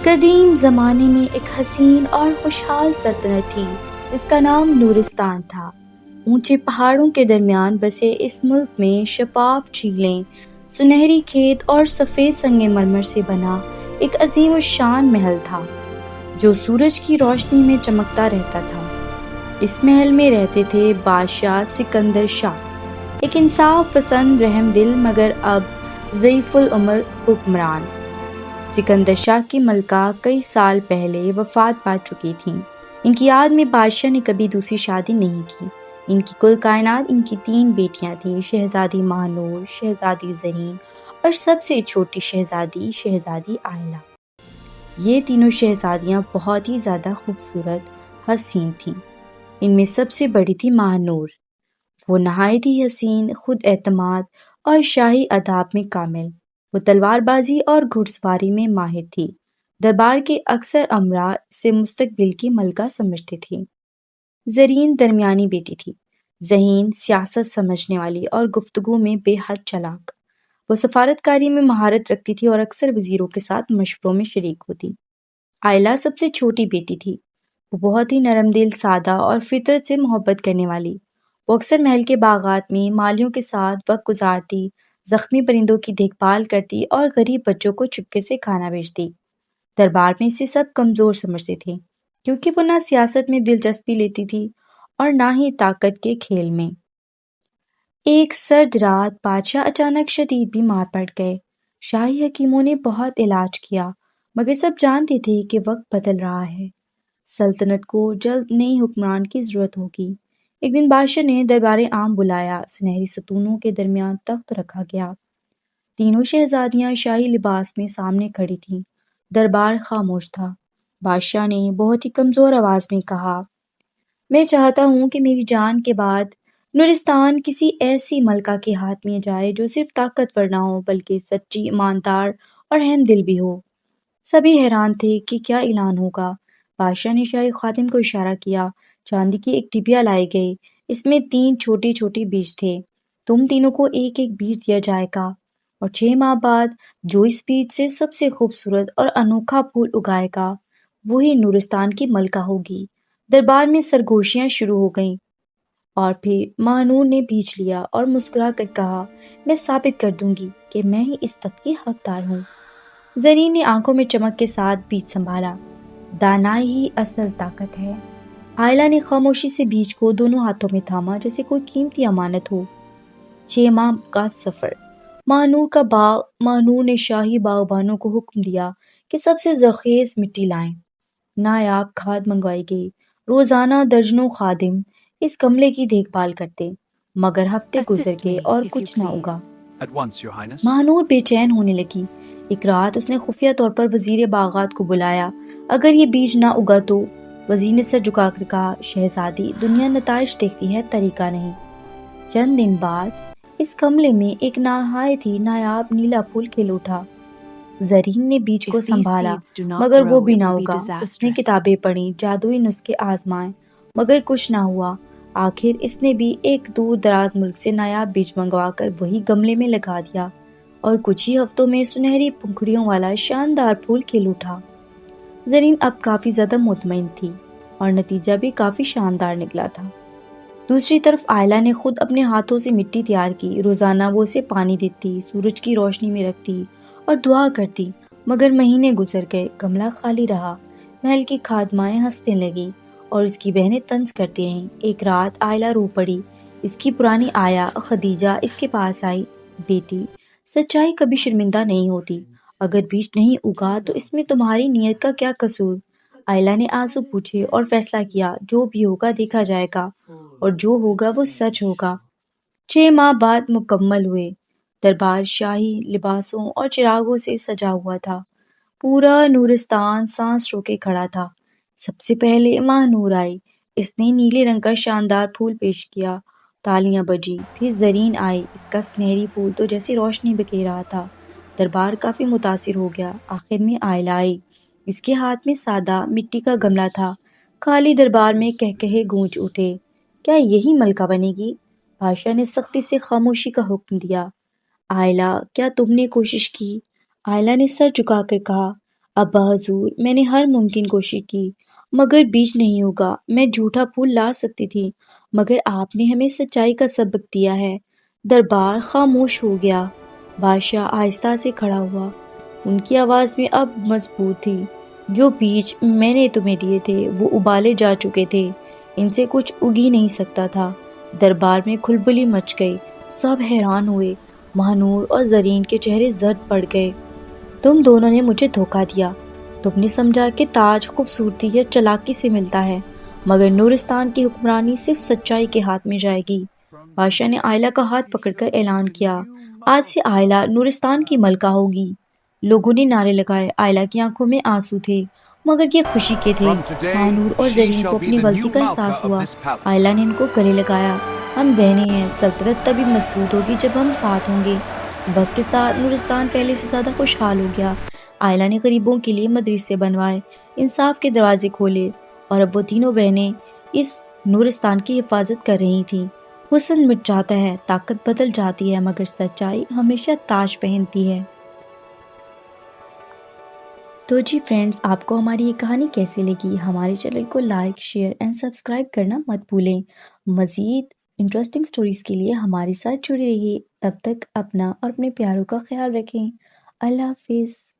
قدیم زمانے میں ایک حسین اور خوشحال سلطنت تھی جس کا نام نورستان تھا۔ اونچے پہاڑوں کے درمیان بسے اس ملک میں شفاف جھیلیں، سنہری کھیت اور سفید سنگ مرمر سے بنا ایک عظیم الشان محل تھا جو سورج کی روشنی میں چمکتا رہتا تھا۔ اس محل میں رہتے تھے بادشاہ سکندر شاہ، ایک انصاف پسند رحم دل مگر اب ضعیف العمر حکمران۔ سکندر شاہ کی ملکہ کئی سال پہلے وفات پا چکی تھیں۔ ان کی یاد میں بادشاہ نے کبھی دوسری شادی نہیں کی۔ ان کی کل کائنات ان کی 3 بیٹیاں تھیں، شہزادی ماہنور، شہزادی زرین اور سب سے چھوٹی شہزادی آئلہ۔ یہ تینوں شہزادیاں بہت ہی زیادہ خوبصورت، حسین تھیں۔ ان میں سب سے بڑی تھی ماہنور۔ وہ نہایت ہی حسین، خود اعتماد اور شاہی آداب میں کامل۔ وہ تلوار بازی اور گھڑ سواری میں ماہر تھی۔ دربار کے اکثر امراء سے مستقبل کی ملکہ سمجھتے تھے۔ زرین درمیانی بیٹی تھی، ذہین، سیاست سمجھنے والی اور گفتگو میں بے حد چالاک۔ وہ سفارتکاری میں مہارت رکھتی تھی اور اکثر وزیروں کے ساتھ مشوروں میں شریک ہوتی۔ آئلہ سب سے چھوٹی بیٹی تھی۔ وہ بہت ہی نرم دل، سادہ اور فطرت سے محبت کرنے والی۔ وہ اکثر محل کے باغات میں مالیوں کے ساتھ وقت گزارتی، زخمی پرندوں کی دیکھ بھال کرتی اور غریب بچوں کو چپکے سے کھانا بھیجتی۔ دربار میں اسے سب کمزور سمجھتے تھے کیونکہ وہ نہ سیاست میں دلچسپی لیتی تھی اور نہ ہی طاقت کے کھیل میں۔ ایک سرد رات بادشاہ اچانک شدید بیمار پڑ گئے۔ شاہی حکیموں نے بہت علاج کیا مگر سب جانتے تھے کہ وقت بدل رہا ہے۔ سلطنت کو جلد نئی حکمران کی ضرورت ہوگی۔ ایک دن بادشاہ نے دربار عام بلایا۔ سنہری ستونوں کے درمیان تخت رکھا گیا۔ تینوں شہزادیاں شاہی لباس میں سامنے کھڑی تھیں۔ دربار خاموش تھا۔ بادشاہ نے بہت ہی کمزور آواز میں کہا، میں چاہتا ہوں کہ میری جان کے بعد نورستان کسی ایسی ملکہ کے ہاتھ میں جائے جو صرف طاقتور نہ ہو بلکہ سچی، ایماندار اور رحم دل بھی ہو۔ سبھی حیران تھے کہ کیا اعلان ہوگا۔ بادشاہ نے شاہی خادم کو اشارہ کیا۔ چاندی کی ایک ڈبیا لائی گئی۔ اس میں 3 چھوٹے چھوٹے بیج تھے۔ تم تینوں کو ایک ایک بیج دیا جائے گا اور 6 ماہ بعد جو اس بیج سے سب سے خوبصورت اور انوکھا پھول اگائے گا وہی نورستان کی ملکہ ہوگی۔ دربار میں سرگوشیاں شروع ہو گئیں اور پھر ماہنور نے بیج لیا اور مسکرا کر کہا، میں ثابت کر دوں گی کہ میں ہی اس تخت کی حقدار ہوں۔ زرین نے آنکھوں میں چمک کے ساتھ بیج سنبھالا۔ دانائی ہی اصل طاقت ہے۔ آئلہ نے خاموشی سے بیج کو دونوں ہاتھوں میں تھاما جیسے کوئی قیمتی امانت ہو۔ 6 ماہ کا سفر۔ ماہنور کا باغ۔ ماہنور نے شاہی باغبانوں کو حکم دیا کہ سب سے زرخیز مٹی لائیں۔ نایاب کھاد منگوائی گئی۔ روزانہ درجنوں خادم اس گملے کی دیکھ بھال کرتے مگر ہفتے گزر گئے اور کچھ نہ اگا۔ ماہنور بے چین ہونے لگی۔ ایک رات اس نے خفیہ طور پر وزیر باغات کو بلایا۔ اگر یہ بیج نہ اگا تو؟ وزیر نے سر جھکا کر کہا، شہزادی، دنیا نتائج دیکھتی ہے، طریقہ نہیں۔ چند دن بعد اس گملے میں ایک نہایت ہی نایاب نیلا پھول کھل اٹھا۔ زرین نے بیج کو سنبھالا مگر وہ بھی نہ اگا۔ اس نے کتابیں پڑھیں، جادوئی نسخے آزمائے مگر کچھ نہ ہوا۔ آخر اس نے بھی ایک دور دراز ملک سے نایاب بیج منگوا کر وہی گملے میں لگا دیا اور کچھ ہی ہفتوں میں سنہری پنکھڑیوں والا شاندار پھول کھل اٹھا۔ زرین اب کافی زیادہ مطمئن تھی اور نتیجہ بھی کافی شاندار نکلا تھا۔ دوسری طرف آئلہ نے خود اپنے ہاتھوں سے مٹی تیار کی۔ روزانہ وہ اسے پانی دیتی، سورج کی روشنی میں رکھتی اور دعا کرتی مگر مہینے گزر گئے، گملہ خالی رہا۔ محل کی خادمائیں ہنسنے لگیں اور اس کی بہنیں طنز کرتی رہیں۔ ایک رات آئلہ رو پڑی۔ اس کی پرانی آیا خدیجہ اس کے پاس آئی۔ بیٹی، سچائی کبھی شرمندہ نہیں ہوتی۔ اگر بیج نہیں اگا تو اس میں تمہاری نیت کا کیا قصور؟ آئلہ نے آنسو پوچھے اور فیصلہ کیا، جو بھی ہوگا دیکھا جائے گا اور جو ہوگا وہ سچ ہوگا۔ 6 ماہ بعد مکمل ہوئے۔ دربار شاہی لباسوں اور چراغوں سے سجا ہوا تھا۔ پورا نورستان سانس روکے کھڑا تھا۔ سب سے پہلے ماہنور آئی۔ اس نے نیلے رنگ کا شاندار پھول پیش کیا۔ تالیاں بجی۔ پھر زرین آئی۔ اس کا سنہری پھول تو جیسی روشنی بکھیر رہا تھا۔ دربار کافی متاثر ہو گیا۔ آخر میں آئلہ آئی۔ اس کے ہاتھ میں سادہ مٹی کا گملہ تھا۔ خالی دربار میں کہکہے گونج اٹھے، کیا یہی ملکہ بنے گی؟ بادشاہ نے سختی سے خاموشی کا حکم دیا۔ آئلہ، کیا تم نے کوشش کی؟ آئلہ نے سر جھکا کر کہا، ابا حضور، میں نے ہر ممکن کوشش کی مگر بیج نہیں ہوگا۔ میں جھوٹا پھول لا سکتی تھی مگر آپ نے ہمیں سچائی کا سبق دیا ہے۔ دربار خاموش ہو گیا۔ بادشاہ آہستہ سے کھڑا ہوا۔ ان کی آواز میں اب مضبوط تھی۔ جو بیج میں نے تمہیں دیے تھے وہ ابالے جا چکے تھے، ان سے کچھ اگ ہی نہیں سکتا تھا۔ دربار میں کھلبلی مچ گئی، سب حیران ہوئے۔ مہنور اور زرین کے چہرے زرد پڑ گئے۔ تم دونوں نے مجھے دھوکہ دیا۔ تم نے سمجھا کہ تاج خوبصورتی یا چالاکی سے ملتا ہے، مگر نورستان کی حکمرانی صرف سچائی کے ہاتھ میں جائے گی۔ بادشاہ نے آئلہ کا ہاتھ پکڑ کر اعلان کیا، آج سے آئلہ نورستان کی ملکہ ہوگی۔ لوگوں نے نعرے لگائے۔ آئلہ کی آنکھوں میں آنسو تھے مگر یہ خوشی کے تھے۔ مہنور اور زرین کو اپنی غلطی کا احساس ہوا۔ آئلہ نے ان کو گلے لگایا، ہم بہنیں ہیں، سلطنت تبھی مضبوط ہوگی جب ہم ساتھ ہوں گے۔ وقت کے ساتھ نورستان پہلے سے زیادہ خوشحال ہو گیا۔ آئلہ نے غریبوں کے لیے مدرسے بنوائے، انصاف کے دروازے کھولے، اور اب وہ تینوں بہنیں اس نورستان کی حفاظت کر رہی تھیں۔ حسن مٹ جاتا ہے، طاقت بدل جاتی ہے، مگر سچائی ہمیشہ تاج پہنتی ہے۔ تو جی فرینڈز، آپ کو ہماری یہ کہانی کیسی لگی؟ ہمارے چینل کو لائک، شیئر اینڈ سبسکرائب کرنا مت بھولیں۔ مزید انٹرسٹنگ سٹوریز کے لیے ہمارے ساتھ جڑے رہیے۔ تب تک اپنا اور اپنے پیاروں کا خیال رکھیں۔ اللہ حافظ۔